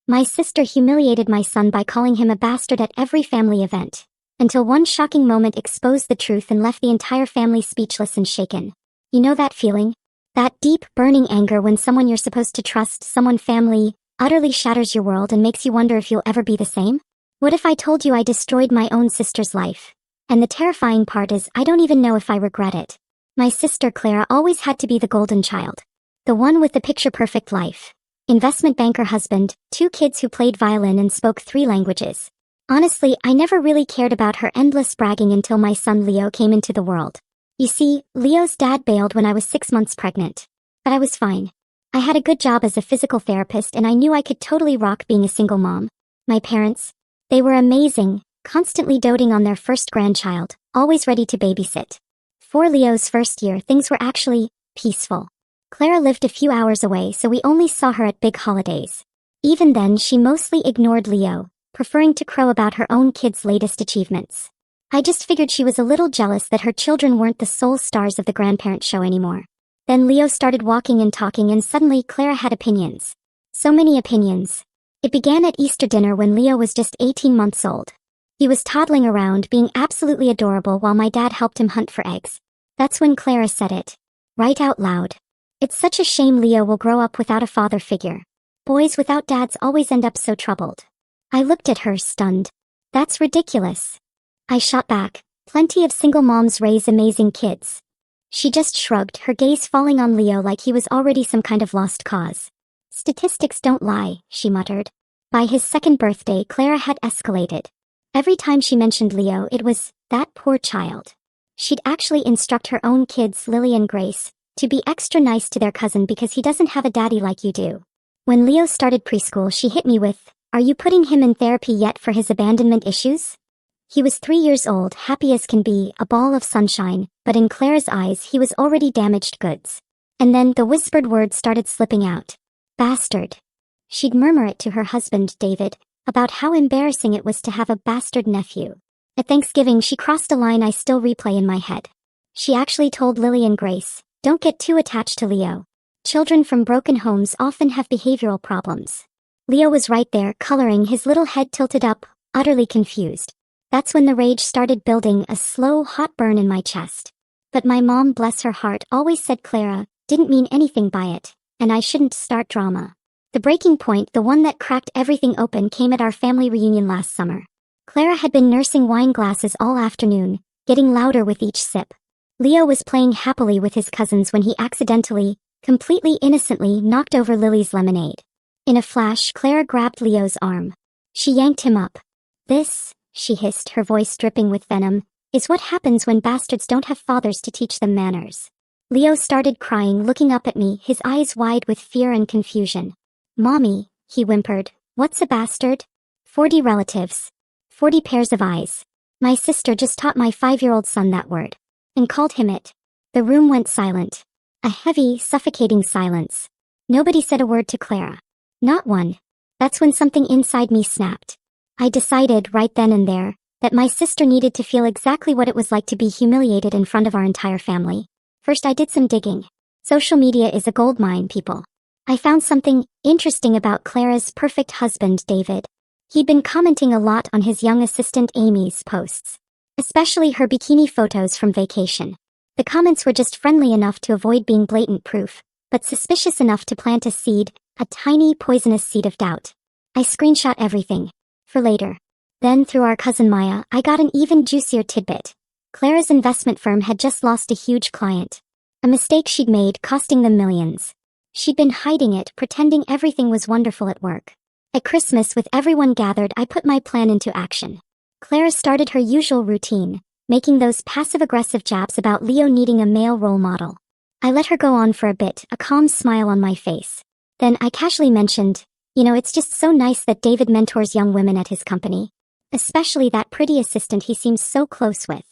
My sister humiliated my son by calling him a bastard at every family event, until one shocking moment exposed the truth and left the entire family speechless and shaken. You know that feeling? That deep, burning anger when someone you're supposed to trust, someone family, utterly shatters your world and makes you wonder if you'll ever be the same? What if I told you I destroyed my own sister's life? And the terrifying part is I don't even know if I regret it. My sister Clara always had to be the golden child. The one with the picture-perfect life. Investment banker husband, 2 kids who played violin and spoke 3 languages. Honestly, I never really cared about her endless bragging until my son Leo came into the world. You see, Leo's dad bailed when I was 6 months pregnant. But I was fine. I had a good job as a physical therapist and I knew I could totally rock being a single mom. My parents, they were amazing, constantly doting on their first grandchild, always ready to babysit. For Leo's first year, things were actually peaceful. Clara lived a few hours away, so we only saw her at big holidays. Even then, she mostly ignored Leo, preferring to crow about her own kids' latest achievements. I just figured she was a little jealous that her children weren't the sole stars of the grandparent show anymore. Then Leo started walking and talking and suddenly Clara had opinions. So many opinions. It began at Easter dinner when Leo was just 18 months old. He was toddling around, being absolutely adorable while my dad helped him hunt for eggs. That's when Clara said it. Right out loud. It's such a shame Leo will grow up without a father figure. Boys without dads always end up so troubled. I looked at her, stunned. That's ridiculous. I shot back. Plenty of single moms raise amazing kids. She just shrugged, her gaze falling on Leo like he was already some kind of lost cause. Statistics don't lie, she muttered. By his 2nd birthday, Clara had escalated. Every time she mentioned Leo, it was, that poor child. She'd actually instruct her own kids, Lily and Grace, to be extra nice to their cousin because he doesn't have a daddy like you do. When Leo started preschool, she hit me with, "Are you putting him in therapy yet for his abandonment issues?" He was 3 years old, happy as can be, a ball of sunshine, but in Clara's eyes he was already damaged goods. And then the whispered words started slipping out. Bastard. She'd murmur it to her husband, David, about how embarrassing it was to have a bastard nephew. At Thanksgiving she crossed a line I still replay in my head. She actually told Lily and Grace, "Don't get too attached to Leo. Children from broken homes often have behavioral problems." Leo was right there, coloring, his little head tilted up, utterly confused. That's when the rage started building, a slow, hot burn in my chest. But my mom, bless her heart, always said Clara didn't mean anything by it, and I shouldn't start drama. The breaking point, the one that cracked everything open, came at our family reunion last summer. Clara had been nursing wine glasses all afternoon, getting louder with each sip. Leo was playing happily with his cousins when he accidentally, completely innocently, knocked over Lily's lemonade. In a flash, Clara grabbed Leo's arm. She yanked him up. "This," she hissed, her voice dripping with venom, "is what happens when bastards don't have fathers to teach them manners." Leo started crying, looking up at me, his eyes wide with fear and confusion. "Mommy," he whimpered, "what's a bastard?" 40 relatives. 40 pairs of eyes. My sister just taught my 5-year-old son that word. And called him it. The room went silent. A heavy, suffocating silence. Nobody said a word to Clara. Not one. That's when something inside me snapped. I decided, right then and there, that my sister needed to feel exactly what it was like to be humiliated in front of our entire family. First I did some digging. Social media is a goldmine, people. I found something interesting about Clara's perfect husband, David. He'd been commenting a lot on his young assistant Amy's posts. Especially her bikini photos from vacation. The comments were just friendly enough to avoid being blatant proof, but suspicious enough to plant a seed, a tiny poisonous seed of doubt. I screenshot everything. For later. Then through our cousin Maya, I got an even juicier tidbit. Clara's investment firm had just lost a huge client. A mistake she'd made, costing them millions. She'd been hiding it, pretending everything was wonderful at work. At Christmas, with everyone gathered, I put my plan into action. Clara started her usual routine, making those passive-aggressive jabs about Leo needing a male role model. I let her go on for a bit, a calm smile on my face. Then I casually mentioned, "It's just so nice that David mentors young women at his company. Especially that pretty assistant he seems so close with."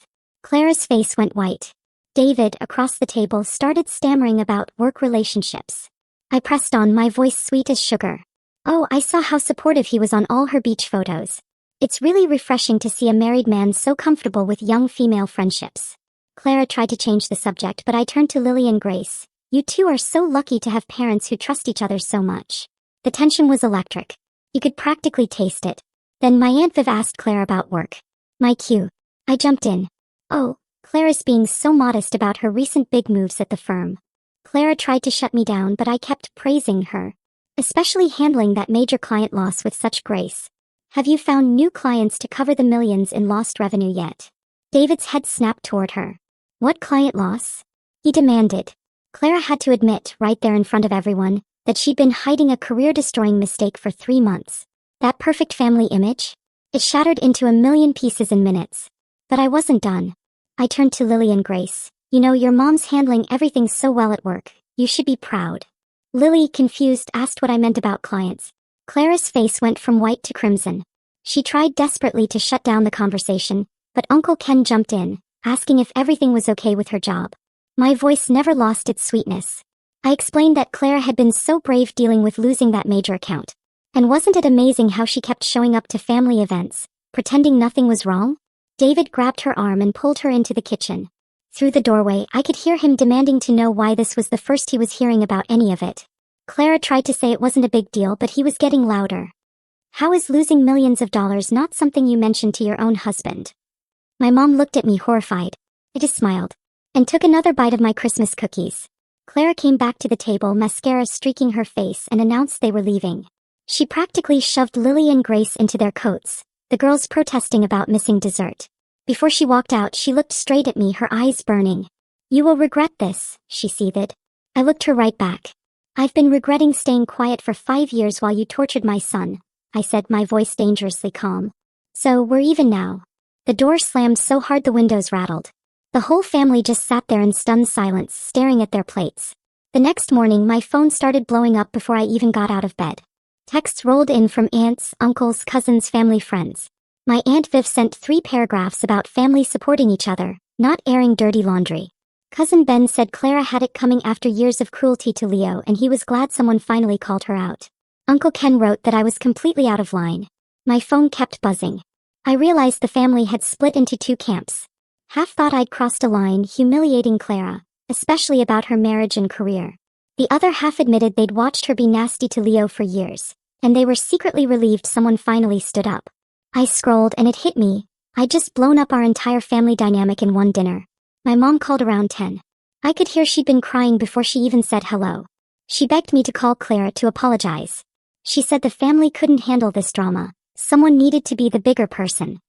Clara's face went white. David, across the table, started stammering about work relationships. I pressed on, my voice sweet as sugar. "Oh, I saw how supportive he was on all her beach photos. It's really refreshing to see a married man so comfortable with young female friendships." Clara tried to change the subject, but I turned to Lily and Grace. "You two are so lucky to have parents who trust each other so much." The tension was electric. You could practically taste it. Then my Aunt Viv asked Claire about work. My cue. I jumped in. Oh, Claire is being so modest about her recent big moves at the firm. Clara tried to shut me down, but I kept praising her, especially handling that major client loss with such grace. Have you found new clients to cover the millions in lost revenue yet? David's head snapped toward her. What client loss? He demanded. Clara had to admit, right there in front of everyone, that she'd been hiding a career-destroying mistake for 3 months. That perfect family image? It shattered into a million pieces in minutes. But I wasn't done. I turned to Lily and Grace. You know, your mom's handling everything so well at work. You should be proud. Lily, confused, asked what I meant about clients. Clara's face went from white to crimson. She tried desperately to shut down the conversation, but Uncle Ken jumped in, asking if everything was okay with her job. My voice never lost its sweetness. I explained that Clara had been so brave dealing with losing that major account. And wasn't it amazing how she kept showing up to family events, pretending nothing was wrong? David grabbed her arm and pulled her into the kitchen. Through the doorway, I could hear him demanding to know why this was the first he was hearing about any of it. Clara tried to say it wasn't a big deal, but he was getting louder. How is losing millions of dollars not something you mentioned to your own husband? My mom looked at me horrified. I just smiled and took another bite of my Christmas cookies. Clara came back to the table, mascara streaking her face, and announced they were leaving. She practically shoved Lily and Grace into their coats, the girls protesting about missing dessert. Before she walked out, she looked straight at me, her eyes burning. You will regret this, she seethed. I looked her right back. I've been regretting staying quiet for 5 years while you tortured my son, I said, my voice dangerously calm. So, we're even now. The door slammed so hard the windows rattled. The whole family just sat there in stunned silence, staring at their plates. The next morning, my phone started blowing up before I even got out of bed. Texts rolled in from aunts, uncles, cousins, family, friends. My Aunt Viv sent 3 paragraphs about family supporting each other, not airing dirty laundry. Cousin Ben said Clara had it coming after years of cruelty to Leo, and he was glad someone finally called her out. Uncle Ken wrote that I was completely out of line. My phone kept buzzing. I realized the family had split into 2 camps. Half thought I'd crossed a line, humiliating Clara, especially about her marriage and career. The other half admitted they'd watched her be nasty to Leo for years, and they were secretly relieved someone finally stood up. I scrolled and it hit me. I'd just blown up our entire family dynamic in one dinner. My mom called around 10. I could hear she'd been crying before she even said hello. She begged me to call Clara to apologize. She said the family couldn't handle this drama. Someone needed to be the bigger person.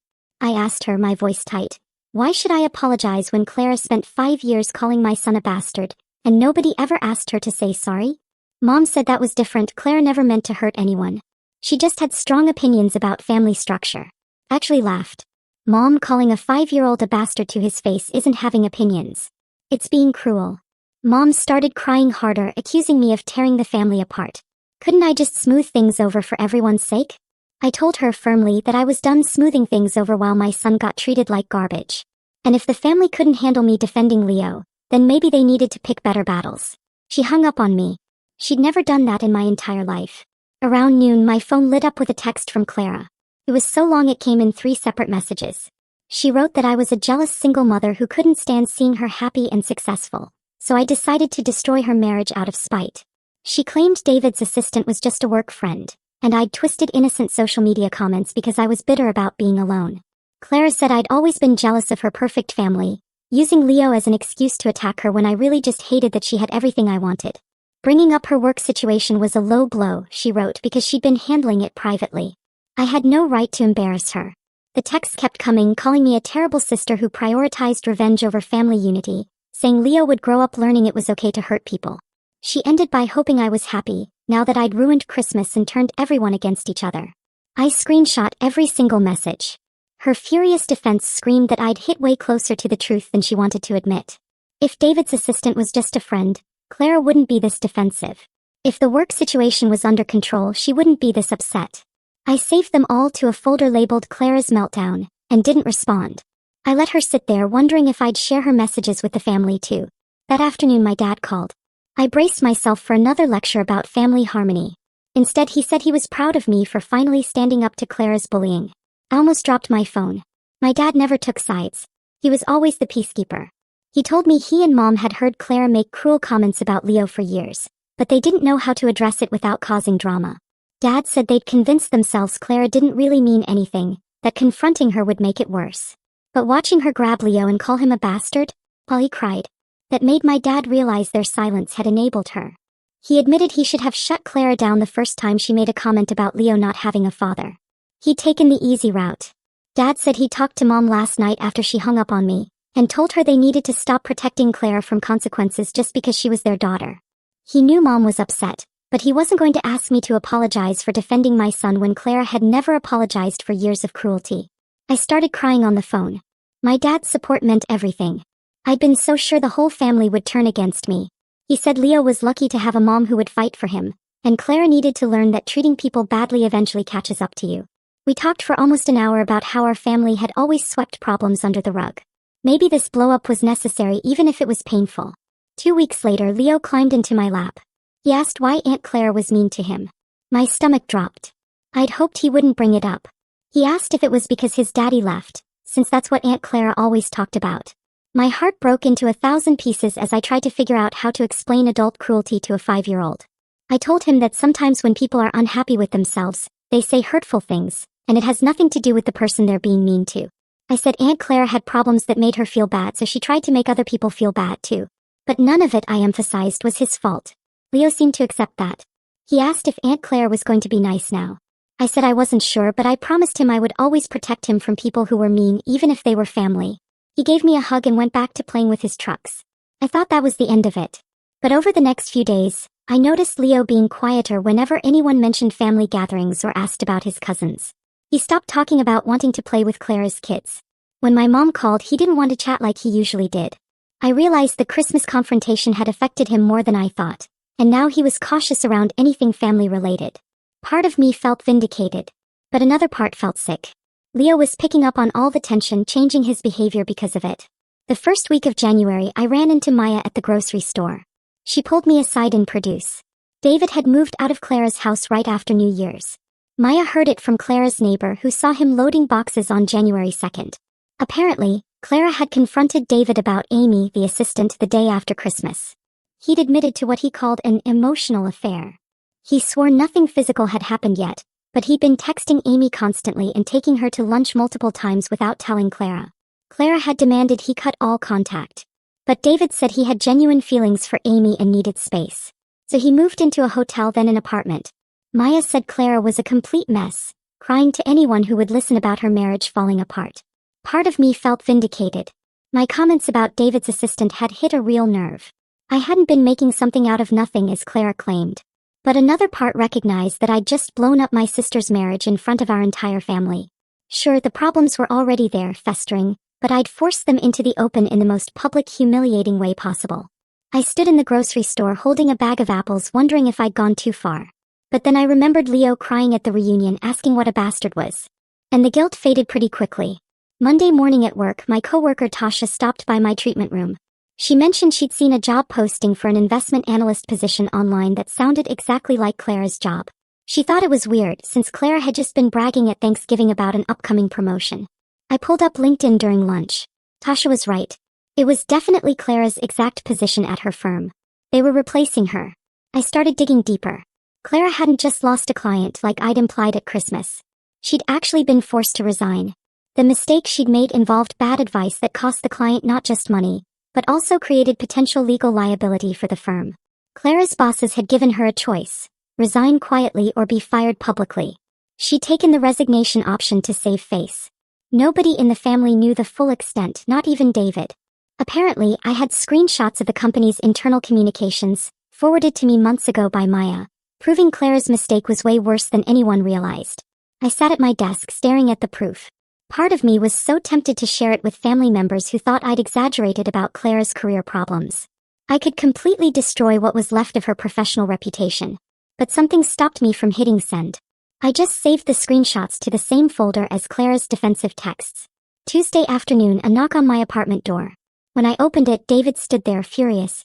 I asked her, my voice tight. Why should I apologize when Clara spent 5 years calling my son a bastard, and nobody ever asked her to say sorry? Mom said that was different. Clara never meant to hurt anyone. She just had strong opinions about family structure. I actually laughed. Mom calling a 5-year-old a bastard to his face isn't having opinions. It's being cruel. Mom started crying harder, accusing me of tearing the family apart. Couldn't I just smooth things over for everyone's sake? I told her firmly that I was done smoothing things over while my son got treated like garbage. And if the family couldn't handle me defending Leo, then maybe they needed to pick better battles. She hung up on me. She'd never done that in my entire life. Around noon, my phone lit up with a text from Clara. It was so long it came in 3 separate messages. She wrote that I was a jealous single mother who couldn't stand seeing her happy and successful, so I decided to destroy her marriage out of spite. She claimed David's assistant was just a work friend, and I'd twisted innocent social media comments because I was bitter about being alone. Clara said I'd always been jealous of her perfect family, using Leo as an excuse to attack her when I really just hated that she had everything I wanted. Bringing up her work situation was a low blow, she wrote, because she'd been handling it privately. I had no right to embarrass her. The texts kept coming, calling me a terrible sister who prioritized revenge over family unity, saying Leo would grow up learning it was okay to hurt people. She ended by hoping I was happy, now that I'd ruined Christmas and turned everyone against each other. I screenshot every single message. Her furious defense screamed that I'd hit way closer to the truth than she wanted to admit. If David's assistant was just a friend, Clara wouldn't be this defensive. If the work situation was under control, she wouldn't be this upset. I saved them all to a folder labeled Clara's Meltdown, and didn't respond. I let her sit there wondering if I'd share her messages with the family too. That afternoon my dad called. I braced myself for another lecture about family harmony. Instead, he said he was proud of me for finally standing up to Clara's bullying. I almost dropped my phone. My dad never took sides. He was always the peacekeeper. He told me he and Mom had heard Clara make cruel comments about Leo for years, but they didn't know how to address it without causing drama. Dad said they'd convinced themselves Clara didn't really mean anything, that confronting her would make it worse. But watching her grab Leo and call him a bastard, while he cried, that made my dad realize their silence had enabled her. He admitted he should have shut Clara down the first time she made a comment about Leo not having a father. He'd taken the easy route. Dad said he talked to Mom last night after she hung up on me, and told her they needed to stop protecting Clara from consequences just because she was their daughter. He knew Mom was upset, but he wasn't going to ask me to apologize for defending my son when Clara had never apologized for years of cruelty. I started crying on the phone. My dad's support meant everything. I'd been so sure the whole family would turn against me. He said Leo was lucky to have a mom who would fight for him, and Clara needed to learn that treating people badly eventually catches up to you. We talked for almost an hour about how our family had always swept problems under the rug. Maybe this blow-up was necessary even if it was painful. 2 weeks later, Leo climbed into my lap. He asked why Aunt Clara was mean to him. My stomach dropped. I'd hoped he wouldn't bring it up. He asked if it was because his daddy left, since that's what Aunt Clara always talked about. My heart broke into 1,000 pieces as I tried to figure out how to explain adult cruelty to a 5-year-old. I told him that sometimes when people are unhappy with themselves, they say hurtful things, and it has nothing to do with the person they're being mean to. I said Aunt Clara had problems that made her feel bad, so she tried to make other people feel bad too. But none of it, I emphasized, was his fault. Leo seemed to accept that. He asked if Aunt Claire was going to be nice now. I said I wasn't sure, but I promised him I would always protect him from people who were mean, even if they were family. He gave me a hug and went back to playing with his trucks. I thought that was the end of it. But over the next few days, I noticed Leo being quieter whenever anyone mentioned family gatherings or asked about his cousins. He stopped talking about wanting to play with Clara's kids. When my mom called, he didn't want to chat like he usually did. I realized the Christmas confrontation had affected him more than I thought, and now he was cautious around anything family-related. Part of me felt vindicated, but another part felt sick. Leo was picking up on all the tension, changing his behavior because of it. The first week of January, I ran into Maya at the grocery store. She pulled me aside in produce. David had moved out of Clara's house right after New Year's. Maya heard it from Clara's neighbor who saw him loading boxes on January 2nd. Apparently, Clara had confronted David about Amy, the assistant, the day after Christmas. He'd admitted to what he called an emotional affair. He swore nothing physical had happened yet, but he'd been texting Amy constantly and taking her to lunch multiple times without telling Clara. Clara had demanded he cut all contact. But David said he had genuine feelings for Amy and needed space. So he moved into a hotel, then an apartment. Maya said Clara was a complete mess, crying to anyone who would listen about her marriage falling apart. Part of me felt vindicated. My comments about David's assistant had hit a real nerve. I hadn't been making something out of nothing, as Clara claimed. But another part recognized that I'd just blown up my sister's marriage in front of our entire family. Sure, the problems were already there, festering, but I'd forced them into the open in the most public, humiliating way possible. I stood in the grocery store holding a bag of apples, wondering if I'd gone too far. But then I remembered Leo crying at the reunion, asking what a bastard was. And the guilt faded pretty quickly. Monday morning at work, my coworker Tasha stopped by my treatment room. She mentioned she'd seen a job posting for an investment analyst position online that sounded exactly like Clara's job. She thought it was weird, since Clara had just been bragging at Thanksgiving about an upcoming promotion. I pulled up LinkedIn during lunch. Tasha was right. It was definitely Clara's exact position at her firm. They were replacing her. I started digging deeper. Clara hadn't just lost a client like I'd implied at Christmas. She'd actually been forced to resign. The mistake she'd made involved bad advice that cost the client not just money, but also created potential legal liability for the firm. Clara's bosses had given her a choice: resign quietly or be fired publicly. She'd taken the resignation option to save face. Nobody in the family knew the full extent, not even David. Apparently, I had screenshots of the company's internal communications, forwarded to me months ago by Maya, proving Clara's mistake was way worse than anyone realized. I sat at my desk staring at the proof. Part of me was so tempted to share it with family members who thought I'd exaggerated about Clara's career problems. I could completely destroy what was left of her professional reputation. But something stopped me from hitting send. I just saved the screenshots to the same folder as Clara's defensive texts. Tuesday afternoon, a knock on my apartment door. When I opened it, David stood there, furious.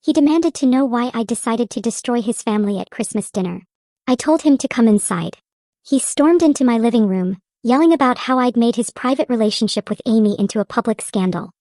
He demanded to know why I decided to destroy his family at Christmas dinner. I told him to come inside. He stormed into my living room, yelling about how I'd made his private relationship with Amy into a public scandal.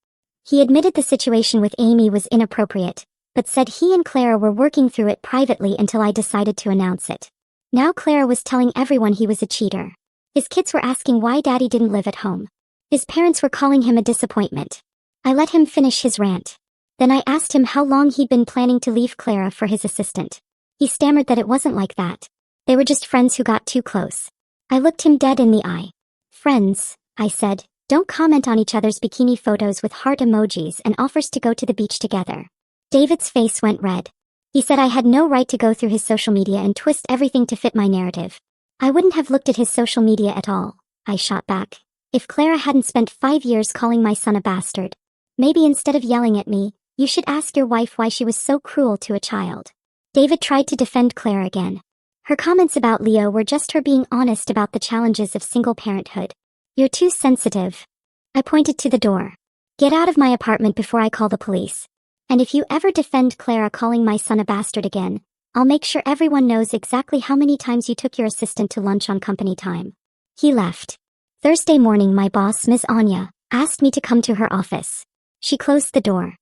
He admitted the situation with Amy was inappropriate, but said he and Clara were working through it privately until I decided to announce it. Now Clara was telling everyone he was a cheater. His kids were asking why daddy didn't live at home. His parents were calling him a disappointment. I let him finish his rant. Then I asked him how long he'd been planning to leave Clara for his assistant. He stammered that it wasn't like that. They were just friends who got too close. I looked him dead in the eye. Friends, I said, don't comment on each other's bikini photos with heart emojis and offers to go to the beach together. David's face went red. He said I had no right to go through his social media and twist everything to fit my narrative. I wouldn't have looked at his social media at all, I shot back, if Clara hadn't spent 5 years calling my son a bastard. Maybe instead of yelling at me, you should ask your wife why she was so cruel to a child. David tried to defend Clara again. Her comments about Leo were just her being honest about the challenges of single parenthood. You're too sensitive. I pointed to the door. Get out of my apartment before I call the police. And if you ever defend Clara calling my son a bastard again, I'll make sure everyone knows exactly how many times you took your assistant to lunch on company time. He left. Thursday morning, my boss, Ms. Anya, asked me to come to her office. She closed the door.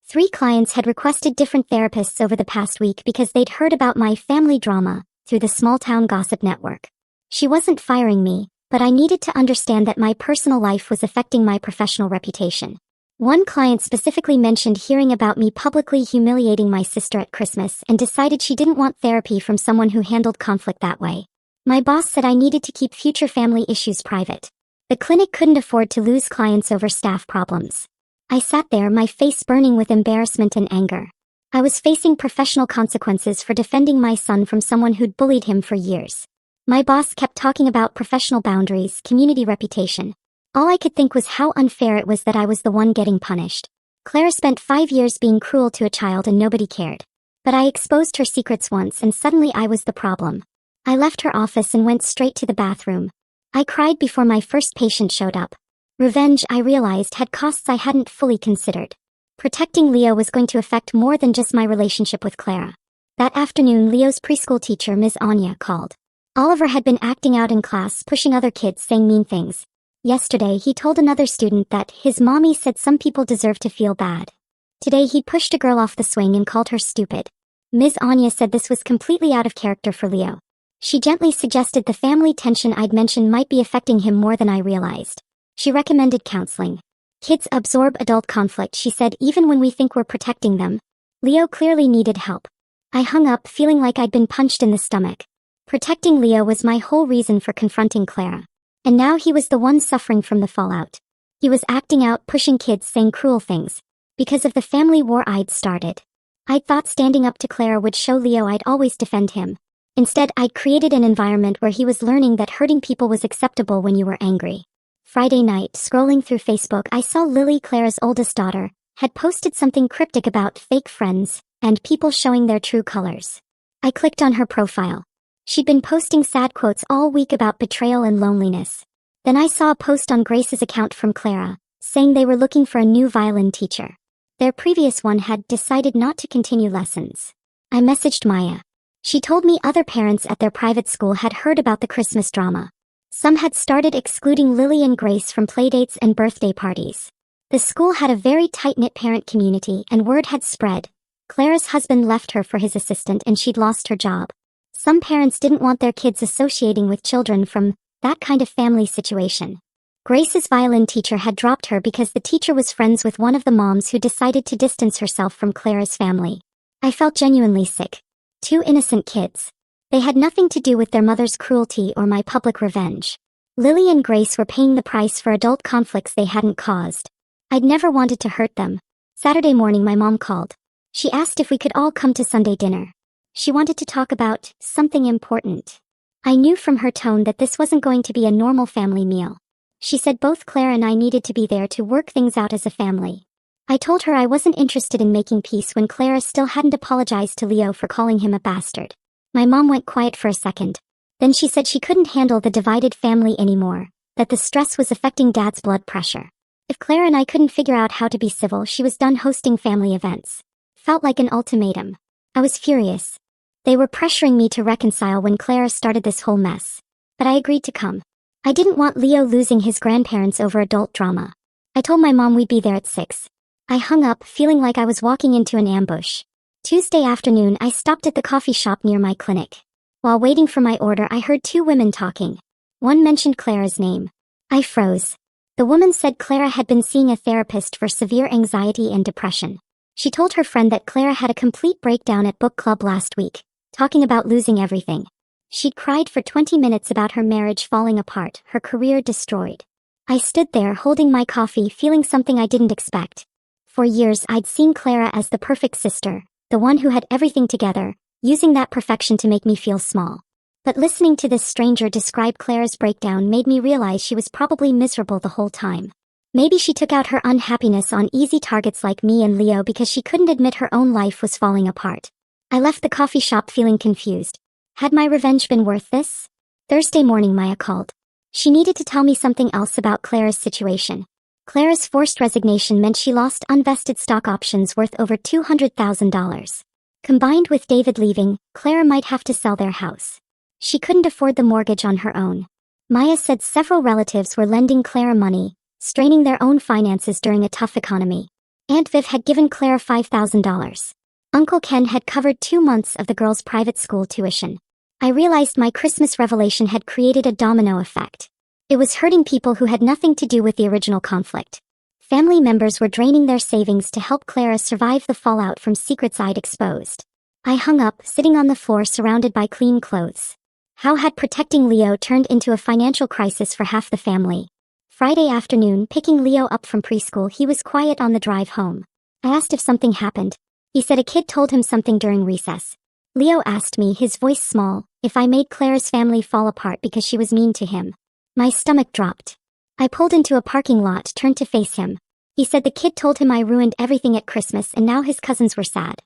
3 clients had requested different therapists over the past week because they'd heard about my family drama through the small-town gossip network. She wasn't firing me, but I needed to understand that my personal life was affecting my professional reputation. One client specifically mentioned hearing about me publicly humiliating my sister at Christmas and decided she didn't want therapy from someone who handled conflict that way. My boss said I needed to keep future family issues private. The clinic couldn't afford to lose clients over staff problems. I sat there, my face burning with embarrassment and anger. I was facing professional consequences for defending my son from someone who'd bullied him for years. My boss kept talking about professional boundaries, community reputation. All I could think was how unfair it was that I was the one getting punished. Clara spent 5 years being cruel to a child and nobody cared. But I exposed her secrets once and suddenly I was the problem. I left her office and went straight to the bathroom. I cried before my first patient showed up. Revenge, I realized, had costs I hadn't fully considered. Protecting Leo was going to affect more than just my relationship with Clara. That afternoon, Leo's preschool teacher, Ms. Anya, called. Oliver had been acting out in class, pushing other kids, saying mean things. Yesterday, he told another student that his mommy said some people deserve to feel bad. Today, he pushed a girl off the swing and called her stupid. Ms. Anya said this was completely out of character for Leo. She gently suggested the family tension I'd mentioned might be affecting him more than I realized. She recommended counseling. Kids absorb adult conflict, she said, even when we think we're protecting them. Leo clearly needed help. I hung up, feeling like I'd been punched in the stomach. Protecting Leo was my whole reason for confronting Clara. And now he was the one suffering from the fallout. He was acting out, pushing kids, saying cruel things. Because of the family war I'd started. I'd thought standing up to Clara would show Leo I'd always defend him. Instead, I'd created an environment where he was learning that hurting people was acceptable when you were angry. Friday night, scrolling through Facebook, I saw Lily, Clara's oldest daughter, had posted something cryptic about fake friends and people showing their true colors. I clicked on her profile. She'd been posting sad quotes all week about betrayal and loneliness. Then I saw a post on Grace's account from Clara, saying they were looking for a new violin teacher. Their previous one had decided not to continue lessons. I messaged Maya. She told me other parents at their private school had heard about the Christmas drama. Some had started excluding Lily and Grace from playdates and birthday parties. The school had a very tight-knit parent community and word had spread. Clara's husband left her for his assistant and she'd lost her job. Some parents didn't want their kids associating with children from that kind of family situation. Grace's violin teacher had dropped her because the teacher was friends with one of the moms who decided to distance herself from Clara's family. I felt genuinely sick. 2 innocent kids. They had nothing to do with their mother's cruelty or my public revenge. Lily and Grace were paying the price for adult conflicts they hadn't caused. I'd never wanted to hurt them. Saturday morning, my mom called. She asked if we could all come to Sunday dinner. She wanted to talk about something important. I knew from her tone that this wasn't going to be a normal family meal. She said both Clara and I needed to be there to work things out as a family. I told her I wasn't interested in making peace when Clara still hadn't apologized to Leo for calling him a bastard. My mom went quiet for a second. Then she said she couldn't handle the divided family anymore, that the stress was affecting Dad's blood pressure. If Clara and I couldn't figure out how to be civil, she was done hosting family events. Felt like an ultimatum. I was furious. They were pressuring me to reconcile when Clara started this whole mess. But I agreed to come. I didn't want Leo losing his grandparents over adult drama. I told my mom we'd be there at 6. I hung up, feeling like I was walking into an ambush. Tuesday afternoon, I stopped at the coffee shop near my clinic. While waiting for my order, I heard two women talking. One mentioned Clara's name. I froze. The woman said Clara had been seeing a therapist for severe anxiety and depression. She told her friend that Clara had a complete breakdown at book club last week, talking about losing everything. She'd cried for 20 minutes about her marriage falling apart, her career destroyed. I stood there holding my coffee, feeling something I didn't expect. For years I'd seen Clara as the perfect sister, the one who had everything together, using that perfection to make me feel small. But listening to this stranger describe Clara's breakdown made me realize she was probably miserable the whole time. Maybe she took out her unhappiness on easy targets like me and Leo because she couldn't admit her own life was falling apart. I left the coffee shop feeling confused. Had my revenge been worth this? Thursday morning, Maya called. She needed to tell me something else about Clara's situation. Clara's forced resignation meant she lost unvested stock options worth over $200,000. Combined with David leaving, Clara might have to sell their house. She couldn't afford the mortgage on her own. Maya said several relatives were lending Clara money, straining their own finances during a tough economy. Aunt Viv had given Clara $5,000. Uncle Ken had covered 2 months of the girl's private school tuition. I realized my Christmas revelation had created a domino effect. It was hurting people who had nothing to do with the original conflict. Family members were draining their savings to help Clara survive the fallout from secrets I'd exposed. I hung up, sitting on the floor surrounded by clean clothes. How had protecting Leo turned into a financial crisis for half the family? Friday afternoon, picking Leo up from preschool, he was quiet on the drive home. I asked if something happened. He said a kid told him something during recess. Leo asked me, his voice small, if I made Clara's family fall apart because she was mean to him. My stomach dropped. I pulled into a parking lot, turned to face him. He said the kid told him I ruined everything at Christmas and now his cousins were sad.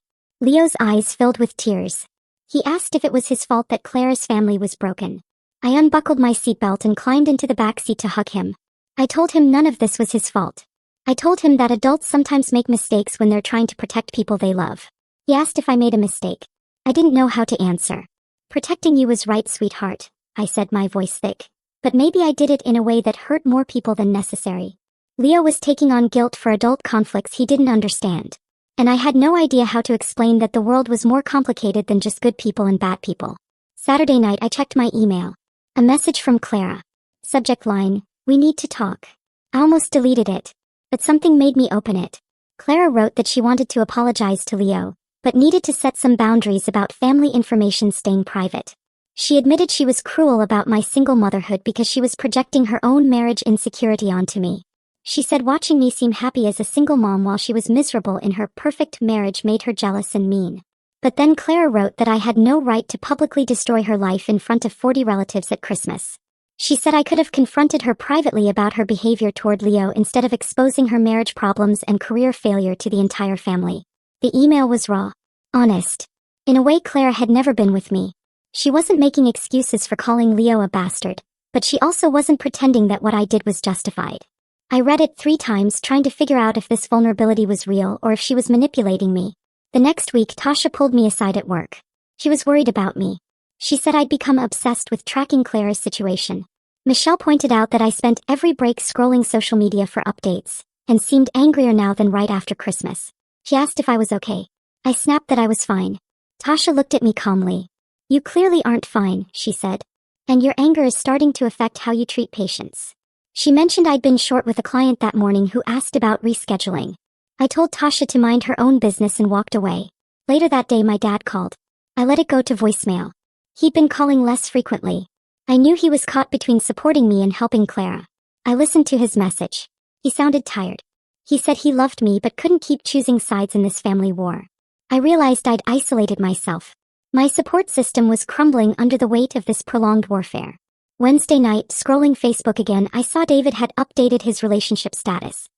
Leo's eyes filled with tears. He asked if it was his fault that Clara's family was broken. I unbuckled my seatbelt and climbed into the back seat to hug him. I told him none of this was his fault. I told him that adults sometimes make mistakes when they're trying to protect people they love. He asked if I made a mistake. I didn't know how to answer. Protecting you was right, sweetheart, I said, my voice thick. But maybe I did it in a way that hurt more people than necessary. Leo was taking on guilt for adult conflicts he didn't understand. And I had no idea how to explain that the world was more complicated than just good people and bad people. Saturday night I checked my email. A message from Clara. Subject line, "We need to talk." I almost deleted it. But something made me open it. Clara wrote that she wanted to apologize to Leo, but needed to set some boundaries about family information staying private. She admitted she was cruel about my single motherhood because she was projecting her own marriage insecurity onto me. She said watching me seem happy as a single mom while she was miserable in her perfect marriage made her jealous and mean. But then Clara wrote that I had no right to publicly destroy her life in front of 40 relatives at Christmas. She said I could have confronted her privately about her behavior toward Leo instead of exposing her marriage problems and career failure to the entire family. The email was raw, honest. In a way Clara had never been with me. She wasn't making excuses for calling Leo a bastard, but she also wasn't pretending that what I did was justified. I read it 3 times trying to figure out if this vulnerability was real or if she was manipulating me. The next week Tasha pulled me aside at work. She was worried about me. She said I'd become obsessed with tracking Clara's situation. Michelle pointed out that I spent every break scrolling social media for updates, and seemed angrier now than right after Christmas. She asked if I was okay. I snapped that I was fine. Tasha looked at me calmly. "You clearly aren't fine," she said. "And your anger is starting to affect how you treat patients." She mentioned I'd been short with a client that morning who asked about rescheduling. I told Tasha to mind her own business and walked away. Later that day my dad called. I let it go to voicemail. He'd been calling less frequently. I knew he was caught between supporting me and helping Clara. I listened to his message. He sounded tired. He said he loved me but couldn't keep choosing sides in this family war. I realized I'd isolated myself. My support system was crumbling under the weight of this prolonged warfare. Wednesday night, scrolling Facebook again, I saw David had updated his relationship status.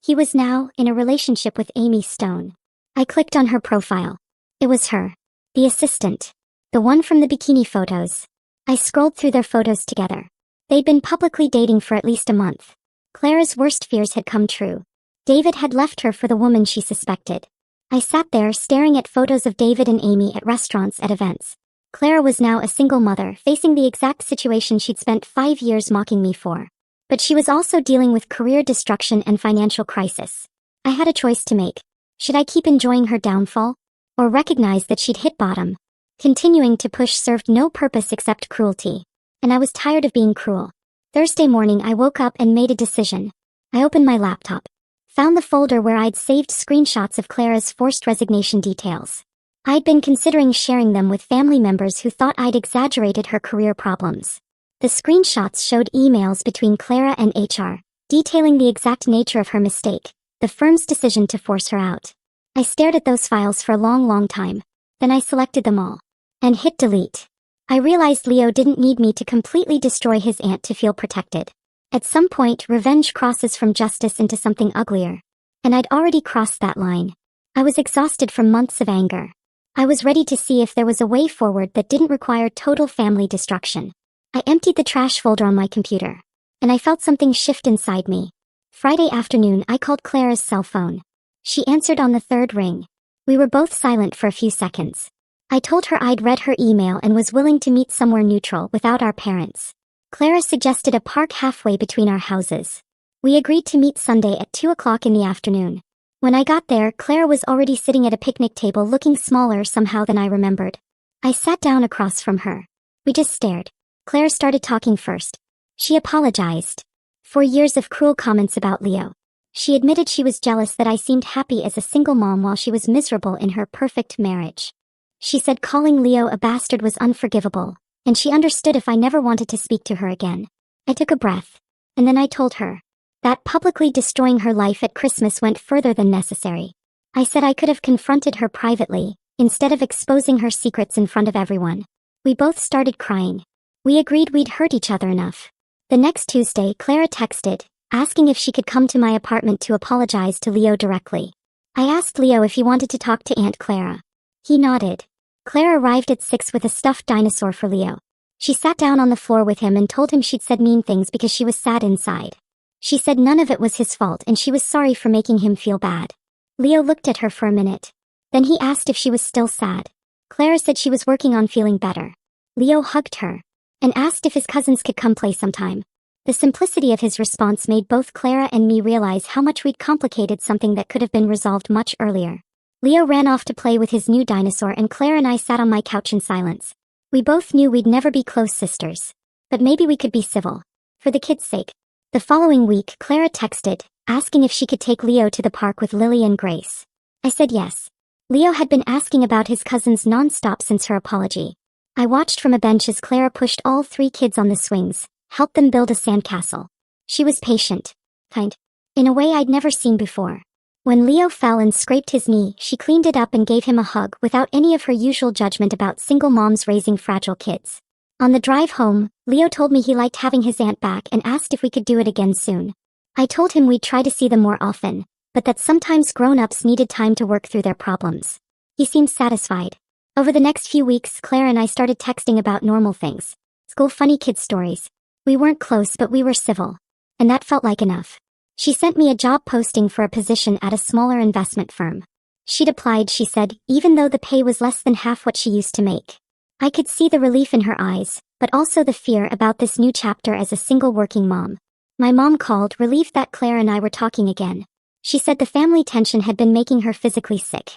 He was now in a relationship with Amy Stone. I clicked on her profile. It was her. The assistant. The one from the bikini photos. I scrolled through their photos together. They'd been publicly dating for at least a month. Clara's worst fears had come true. David had left her for the woman she suspected. I sat there staring at photos of David and Amy at restaurants, at events. Clara was now a single mother, facing the exact situation she'd spent 5 years mocking me for. But she was also dealing with career destruction and financial crisis. I had a choice to make. Should I keep enjoying her downfall? Or recognize that she'd hit bottom? Continuing to push served no purpose except cruelty. And I was tired of being cruel. Thursday morning I woke up and made a decision. I opened my laptop. Found the folder where I'd saved screenshots of Clara's forced resignation details. I'd been considering sharing them with family members who thought I'd exaggerated her career problems. The screenshots showed emails between Clara and HR, detailing the exact nature of her mistake, the firm's decision to force her out. I stared at those files for a long time. Then I selected them all. And hit delete. I realized Leo didn't need me to completely destroy his aunt to feel protected. At some point, revenge crosses from justice into something uglier. And I'd already crossed that line. I was exhausted from months of anger. I was ready to see if there was a way forward that didn't require total family destruction. I emptied the trash folder on my computer. And I felt something shift inside me. Friday afternoon, I called Clara's cell phone. She answered on the third ring. We were both silent for a few seconds. I told her I'd read her email and was willing to meet somewhere neutral without our parents. Clara suggested a park halfway between our houses. We agreed to meet Sunday at 2 o'clock in the afternoon. When I got there, Clara was already sitting at a picnic table looking smaller somehow than I remembered. I sat down across from her. We just stared. Clara started talking first. She apologized for years of cruel comments about Leo. She admitted she was jealous that I seemed happy as a single mom while she was miserable in her perfect marriage. She said calling Leo a bastard was unforgivable, and she understood if I never wanted to speak to her again. I took a breath, and then I told her that publicly destroying her life at Christmas went further than necessary. I said I could have confronted her privately, instead of exposing her secrets in front of everyone. We both started crying. We agreed we'd hurt each other enough. The next Tuesday, Clara texted, asking if she could come to my apartment to apologize to Leo directly. I asked Leo if he wanted to talk to Aunt Clara. He nodded. Clara arrived at 6 with a stuffed dinosaur for Leo. She sat down on the floor with him and told him she'd said mean things because she was sad inside. She said none of it was his fault and she was sorry for making him feel bad. Leo looked at her for a minute. Then he asked if she was still sad. Clara said she was working on feeling better. Leo hugged her and asked if his cousins could come play sometime. The simplicity of his response made both Clara and me realize how much we'd complicated something that could have been resolved much earlier. Leo ran off to play with his new dinosaur and Clara and I sat on my couch in silence. We both knew we'd never be close sisters. But maybe we could be civil. For the kids' sake. The following week, Clara texted, asking if she could take Leo to the park with Lily and Grace. I said yes. Leo had been asking about his cousins non-stop since her apology. I watched from a bench as Clara pushed all 3 kids on the swings, helped them build a sandcastle. She was patient. Kind. In a way I'd never seen before. When Leo fell and scraped his knee, she cleaned it up and gave him a hug without any of her usual judgment about single moms raising fragile kids. On the drive home, Leo told me he liked having his aunt back and asked if we could do it again soon. I told him we'd try to see them more often, but that sometimes grown-ups needed time to work through their problems. He seemed satisfied. Over the next few weeks, Claire and I started texting about normal things. School funny kid stories. We weren't close but we were civil. And that felt like enough. She sent me a job posting for a position at a smaller investment firm. She'd applied, she said, even though the pay was less than half what she used to make. I could see the relief in her eyes, but also the fear about this new chapter as a single working mom. My mom called, relieved that Claire and I were talking again. She said the family tension had been making her physically sick.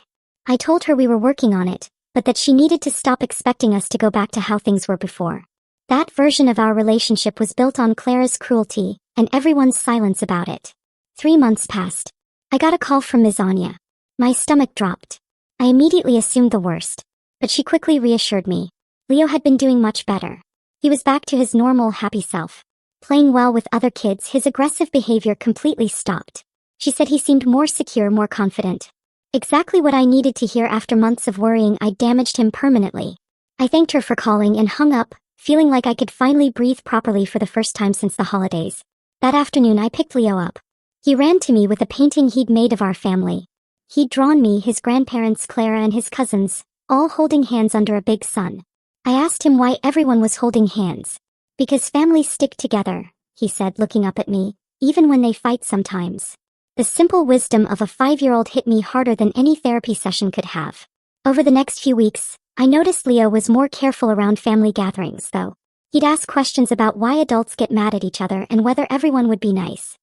I told her we were working on it, but that she needed to stop expecting us to go back to how things were before. That version of our relationship was built on Clara's cruelty, and everyone's silence about it. 3 months passed. I got a call from Ms. Anya. My stomach dropped. I immediately assumed the worst, but she quickly reassured me. Leo had been doing much better. He was back to his normal, happy self. Playing well with other kids, his aggressive behavior completely stopped. She said he seemed more secure, more confident. Exactly what I needed to hear after months of worrying I'd damaged him permanently. I thanked her for calling and hung up, feeling like I could finally breathe properly for the first time since the holidays. That afternoon I picked Leo up. He ran to me with a painting he'd made of our family. He'd drawn me, his grandparents, Clara and his cousins, all holding hands under a big sun. I asked him why everyone was holding hands. Because families stick together, he said, looking up at me, even when they fight sometimes. The simple wisdom of a 5-year-old hit me harder than any therapy session could have. Over the next few weeks, I noticed Leo was more careful around family gatherings, though. He'd ask questions about why adults get mad at each other and whether everyone would be nice.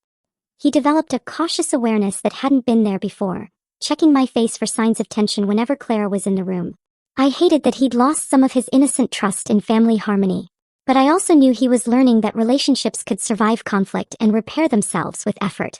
He developed a cautious awareness that hadn't been there before, checking my face for signs of tension whenever Clara was in the room. I hated that he'd lost some of his innocent trust in family harmony. But I also knew he was learning that relationships could survive conflict and repair themselves with effort.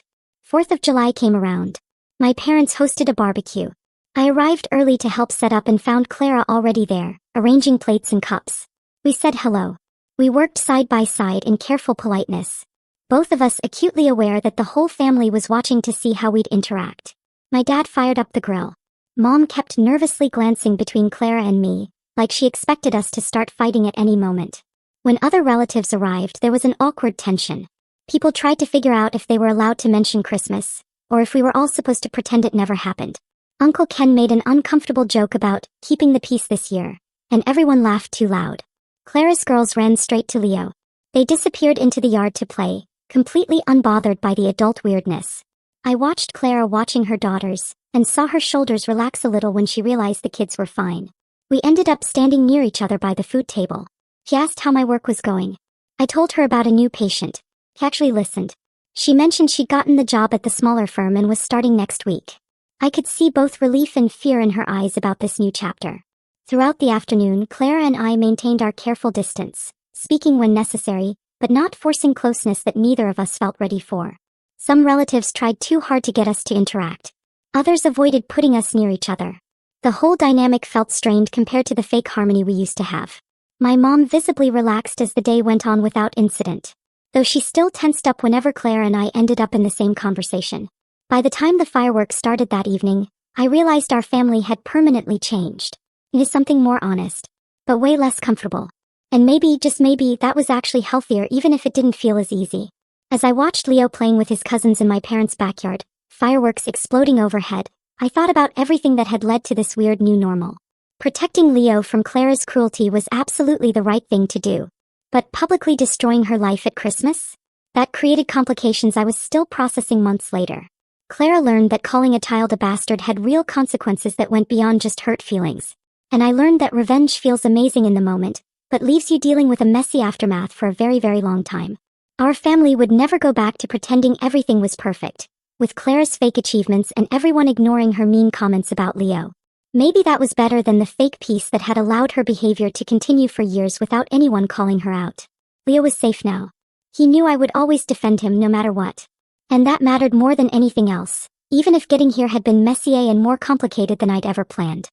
4th of July came around. My parents hosted a barbecue. I arrived early to help set up and found Clara already there, arranging plates and cups. We said hello. We worked side by side in careful politeness. Both of us acutely aware that the whole family was watching to see how we'd interact. My dad fired up the grill. Mom kept nervously glancing between Clara and me, like she expected us to start fighting at any moment. When other relatives arrived, there was an awkward tension. People tried to figure out if they were allowed to mention Christmas, or if we were all supposed to pretend it never happened. Uncle Ken made an uncomfortable joke about keeping the peace this year, and everyone laughed too loud. Clara's girls ran straight to Leo. They disappeared into the yard to play, completely unbothered by the adult weirdness. I watched Clara watching her daughters, and saw her shoulders relax a little when she realized the kids were fine. We ended up standing near each other by the food table. She asked how my work was going. I told her about a new patient. She actually listened. She mentioned she'd gotten the job at the smaller firm and was starting next week. I could see both relief and fear in her eyes about this new chapter. Throughout the afternoon, Clara and I maintained our careful distance, speaking when necessary, but not forcing closeness that neither of us felt ready for. Some relatives tried too hard to get us to interact. Others avoided putting us near each other. The whole dynamic felt strained compared to the fake harmony we used to have. My mom visibly relaxed as the day went on without incident, though she still tensed up whenever Clara and I ended up in the same conversation. By the time the fireworks started that evening, I realized our family had permanently changed. It is something more honest, but way less comfortable. And maybe, just maybe, that was actually healthier even if it didn't feel as easy. As I watched Leo playing with his cousins in my parents' backyard, fireworks exploding overhead, I thought about everything that had led to this weird new normal. Protecting Leo from Clara's cruelty was absolutely the right thing to do. But publicly destroying her life at Christmas? That created complications I was still processing months later. Clara learned that calling a child a bastard had real consequences that went beyond just hurt feelings. And I learned that revenge feels amazing in the moment, but leaves you dealing with a messy aftermath for a very, very long time. Our family would never go back to pretending everything was perfect, with Clara's fake achievements and everyone ignoring her mean comments about Leo. Maybe that was better than the fake peace that had allowed her behavior to continue for years without anyone calling her out. Leo was safe now. He knew I would always defend him no matter what. And that mattered more than anything else, even if getting here had been messier and more complicated than I'd ever planned.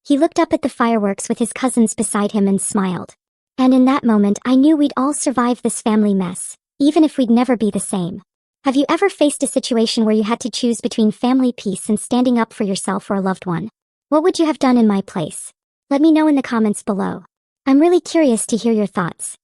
He looked up at the fireworks with his cousins beside him and smiled. And in that moment I knew we'd all survive this family mess, even if we'd never be the same. Have you ever faced a situation where you had to choose between family peace and standing up for yourself or a loved one? What would you have done in my place? Let me know in the comments below. I'm really curious to hear your thoughts.